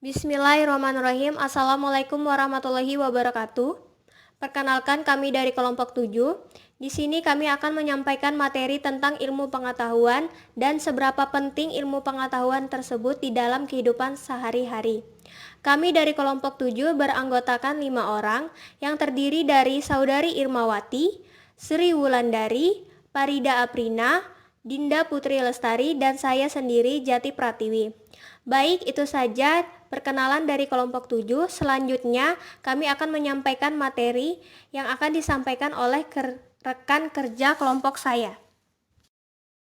Bismillahirrahmanirrahim. Assalamualaikum warahmatullahi wabarakatuh. Perkenalkan, kami dari kelompok 7. Di sini kami akan menyampaikan materi tentang ilmu pengetahuan dan seberapa penting ilmu pengetahuan tersebut di dalam kehidupan sehari-hari. Kami dari kelompok 7 beranggotakan 5 orang yang terdiri dari Saudari Irmawati, Sri Wulandari, Parida Aprina, Dinda Putri Lestari, dan saya sendiri, Jati Pratiwi. Baik, itu saja perkenalan dari kelompok 7. Selanjutnya, kami akan menyampaikan materi yang akan disampaikan oleh rekan kerja kelompok saya.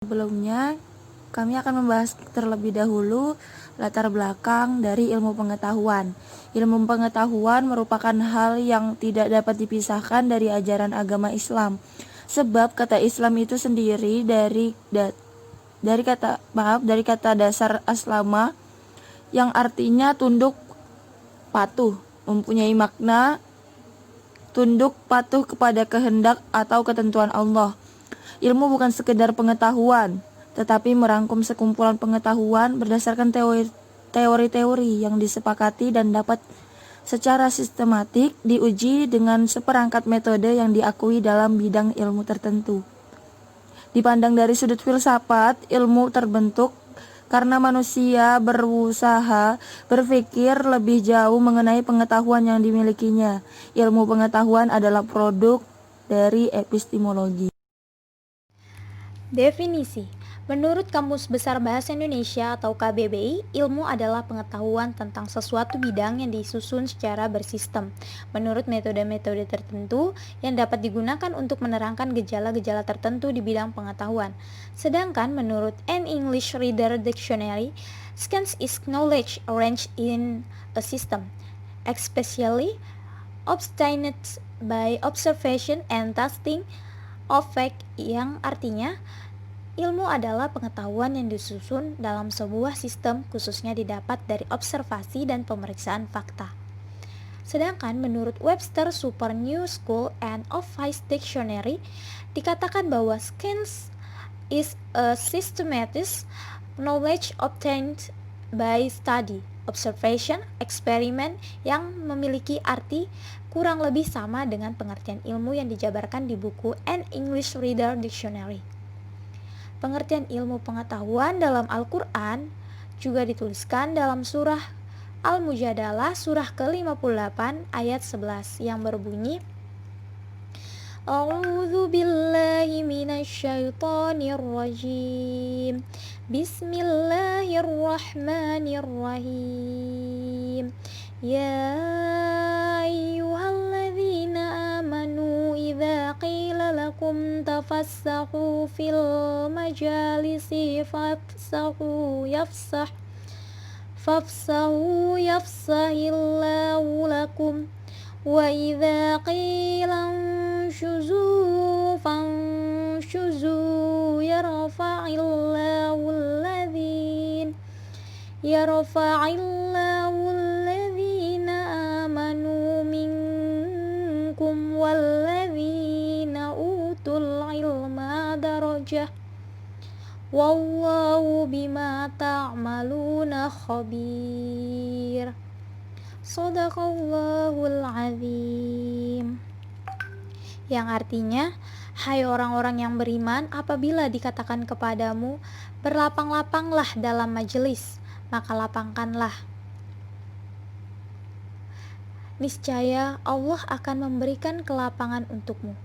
Sebelumnya, kami akan membahas terlebih dahulu latar belakang dari ilmu pengetahuan. Ilmu pengetahuan merupakan hal yang tidak dapat dipisahkan dari ajaran agama Islam. Sebab kata Islam itu sendiri dari kata dasar aslama yang artinya tunduk patuh, mempunyai makna tunduk patuh kepada kehendak atau ketentuan Allah. Ilmu bukan sekedar pengetahuan, tetapi merangkum sekumpulan pengetahuan berdasarkan teori-teori yang disepakati dan dapat secara sistematik diuji dengan seperangkat metode yang diakui dalam bidang ilmu tertentu. Dipandang dari sudut filsafat, ilmu terbentuk karena manusia berusaha berpikir lebih jauh mengenai pengetahuan yang dimilikinya. Ilmu pengetahuan adalah produk dari epistemologi. Definisi. Menurut Kamus Besar Bahasa Indonesia atau KBBI, ilmu adalah pengetahuan tentang sesuatu bidang yang disusun secara bersistem menurut metode-metode tertentu yang dapat digunakan untuk menerangkan gejala-gejala tertentu di bidang pengetahuan. Sedangkan menurut An English Reader Dictionary, science is knowledge arranged in a system, especially obtained by observation and testing of fact, yang artinya ilmu adalah pengetahuan yang disusun dalam sebuah sistem, khususnya didapat dari observasi dan pemeriksaan fakta. Sedangkan menurut Webster Super New School and Office Dictionary, dikatakan bahwa science is a systematic knowledge obtained by study, observation, experiment, yang memiliki arti kurang lebih sama dengan pengertian ilmu yang dijabarkan di buku An English Reader Dictionary. Pengertian ilmu pengetahuan dalam Al-Quran juga dituliskan dalam surah Al-Mujadalah surah ke-58 ayat 11 yang berbunyi, A'udzu billahi minasyaitonir rajim. Bismillahirrahmanirrahim. Ya ayyuhalladzina amanu idza qila lakum tafassahu fil majalisi fafsahu yafsahillahu lakum wa idza qila anshuzu fanshuzu yarfa'illahu alladhina amanu minkum walladzina utul ilma darajah wallahu bima ta'maluna khabir. Shadaqallahul azim. Yang artinya, hai orang-orang yang beriman, apabila dikatakan kepadamu, berlapang-lapanglah dalam majelis, maka lapangkanlah. Niscaya Allah akan memberikan kelapangan untukmu.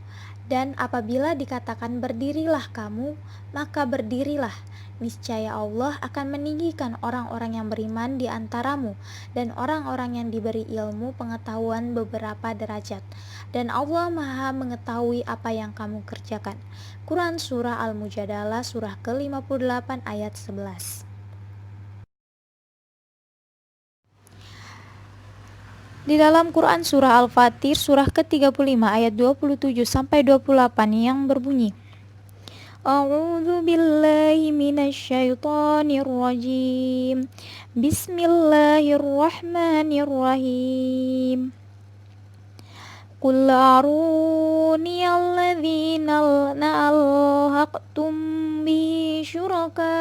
Dan apabila dikatakan berdirilah kamu, maka berdirilah. Niscaya Allah akan meninggikan orang-orang yang beriman di antaramu dan orang-orang yang diberi ilmu pengetahuan beberapa derajat. Dan Allah Maha mengetahui apa yang kamu kerjakan. Quran Surah Al-Mujadalah surah ke-58 ayat 11. Di dalam Quran Surah Al-Fatir surah ke-35 ayat 27 sampai 28 yang berbunyi, A'udzu billahi minasyaitonir rajim. Bismillahirrahmanirrahim. Qul aruni alladzina alhaqtum bi syuraka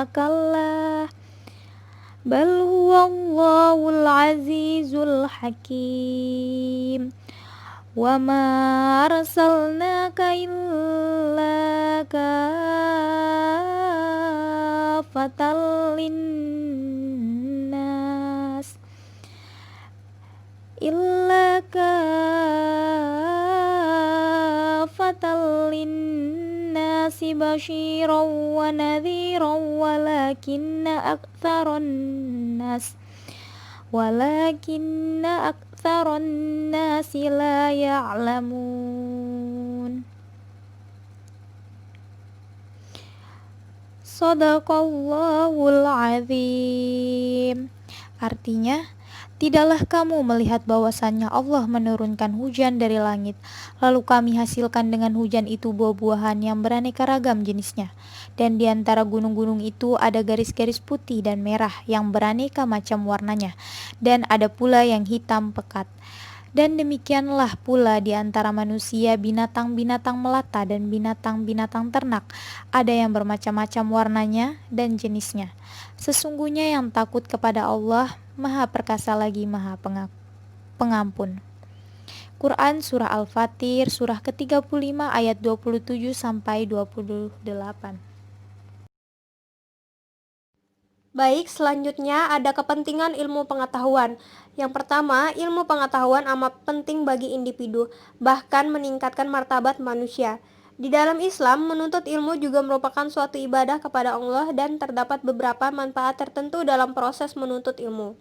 kallah bal huwa Sadaqallahul azizul hakim. Wa ma arsalnaka illa kafatan linnas illa kafatan linnasi basyiran wa nadhiran walakinna aktsaran nasi la ya'lamun. Shadaqallahul azim. Artinya, tidaklah kamu melihat bahwasannya Allah menurunkan hujan dari langit, lalu kami hasilkan dengan hujan itu buah-buahan yang beraneka ragam jenisnya. Dan di antara gunung-gunung itu ada garis-garis putih dan merah yang beraneka macam warnanya, dan ada pula yang hitam pekat. Dan demikianlah pula di antara manusia, binatang-binatang melata dan binatang-binatang ternak, ada yang bermacam-macam warnanya dan jenisnya. Sesungguhnya yang takut kepada Allah Maha Perkasa lagi Maha Pengampun. Quran Surah Al-Fatir, Surah ke-35 ayat 27 sampai 28. Baik, selanjutnya ada kepentingan ilmu pengetahuan. Yang pertama, ilmu pengetahuan amat penting bagi individu, bahkan meningkatkan martabat manusia. Di dalam Islam, menuntut ilmu juga merupakan suatu ibadah kepada Allah dan terdapat beberapa manfaat tertentu dalam proses menuntut ilmu.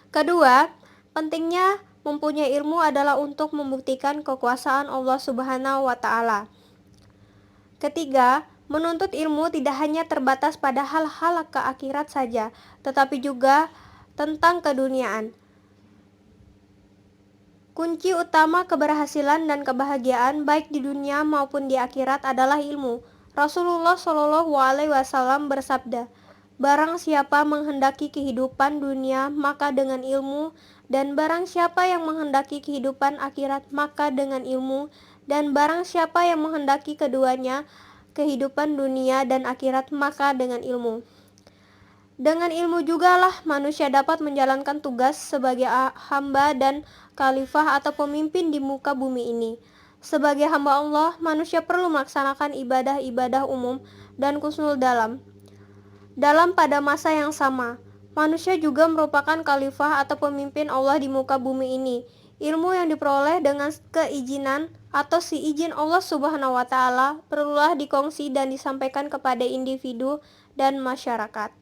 Kedua, pentingnya mempunyai ilmu adalah untuk membuktikan kekuasaan Allah Subhanahu wa Ta'ala. Ketiga, menuntut ilmu tidak hanya terbatas pada hal-hal ke akhirat saja, tetapi juga tentang keduniaan. Kunci utama keberhasilan dan kebahagiaan baik di dunia maupun di akhirat adalah ilmu. Rasulullah Shallallahu Alaihi Wasallam bersabda, "Barang siapa menghendaki kehidupan dunia, maka dengan ilmu, dan barang siapa yang menghendaki kehidupan akhirat, maka dengan ilmu, dan barang siapa yang menghendaki keduanya, kehidupan dunia dan akhirat, maka dengan ilmu." Dengan ilmu jugalah manusia dapat menjalankan tugas sebagai hamba dan khalifah atau pemimpin di muka bumi ini. Sebagai hamba Allah, manusia perlu melaksanakan ibadah-ibadah umum dan kusnul dalam pada masa yang sama. Manusia juga merupakan khalifah atau pemimpin Allah di muka bumi ini. Ilmu yang diperoleh dengan keizinan atau seizin Allah Subhanahu wa Ta'ala perlulah dikongsi dan disampaikan kepada individu dan masyarakat.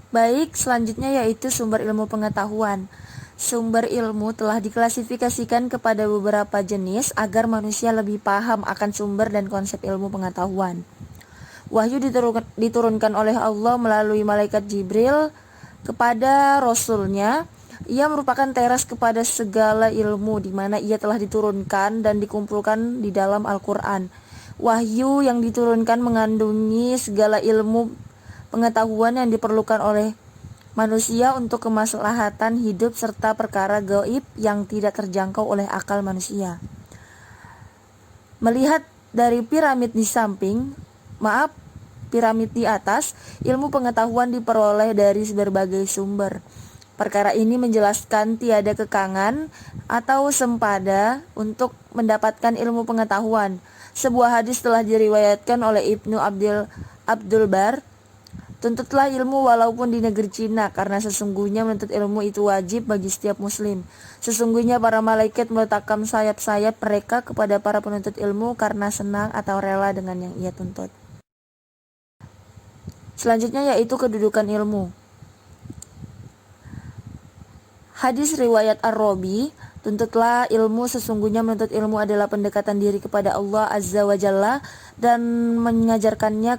Baik, selanjutnya yaitu sumber ilmu pengetahuan. Sumber ilmu telah diklasifikasikan kepada beberapa jenis agar manusia lebih paham akan sumber dan konsep ilmu pengetahuan. Wahyu diturunkan oleh Allah melalui malaikat Jibril kepada Rasulnya. Ia merupakan teras kepada segala ilmu di mana ia telah diturunkan dan dikumpulkan di dalam Al-Quran. Wahyu yang diturunkan mengandungi segala ilmu pengetahuan yang diperlukan oleh manusia untuk kemaslahatan hidup serta perkara gaib yang tidak terjangkau oleh akal manusia. Melihat dari piramid di atas, ilmu pengetahuan diperoleh dari berbagai sumber. Perkara ini menjelaskan tiada kekangan atau sempada untuk mendapatkan ilmu pengetahuan. Sebuah hadis telah diriwayatkan oleh Ibnu Abdul Bar, "Tuntutlah ilmu walaupun di negeri Cina, karena sesungguhnya menuntut ilmu itu wajib bagi setiap muslim. Sesungguhnya para malaikat meletakkan sayap-sayap mereka kepada para penuntut ilmu karena senang atau rela dengan yang ia tuntut." Selanjutnya yaitu kedudukan ilmu. Hadis riwayat Ar-Rabi, "Tuntutlah ilmu, sesungguhnya menuntut ilmu adalah pendekatan diri kepada Allah Azza wa Jalla dan mengajarkannya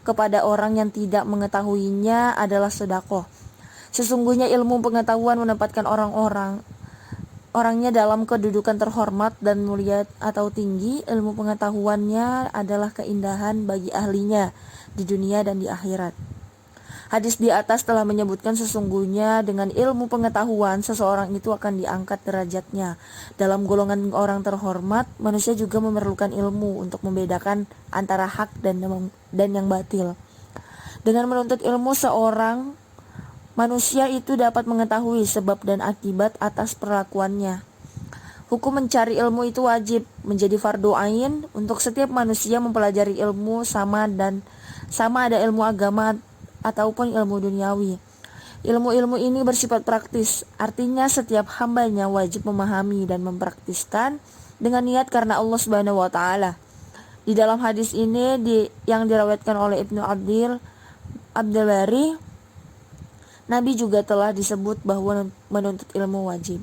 kepada orang yang tidak mengetahuinya adalah sedekah. Sesungguhnya ilmu pengetahuan menempatkan orangnya dalam kedudukan terhormat dan mulia atau tinggi. Ilmu pengetahuannya adalah keindahan bagi ahlinya di dunia dan di akhirat." Hadis di atas telah menyebutkan sesungguhnya dengan ilmu pengetahuan seseorang itu akan diangkat derajatnya. Dalam golongan orang terhormat, manusia juga memerlukan ilmu untuk membedakan antara hak dan yang batil. Dengan menuntut ilmu seorang manusia itu dapat mengetahui sebab dan akibat atas perlakuannya. Hukum mencari ilmu itu wajib, menjadi fardu ain untuk setiap manusia mempelajari ilmu sama ada ilmu agama ataupun ilmu duniawi. Ilmu-ilmu ini bersifat praktis, artinya setiap hambanya wajib memahami dan mempraktiskan dengan niat karena Allah Subhanahu wa taala. Di dalam hadis ini yang diriwayatkan oleh Ibnu Abdul Bari, Nabi juga telah disebut bahwa menuntut ilmu wajib.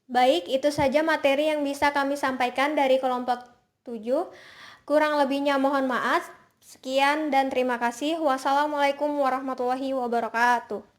Baik, itu saja materi yang bisa kami sampaikan dari kelompok 7. Kurang lebihnya mohon maaf. Sekian dan terima kasih. Wassalamualaikum warahmatullahi wabarakatuh.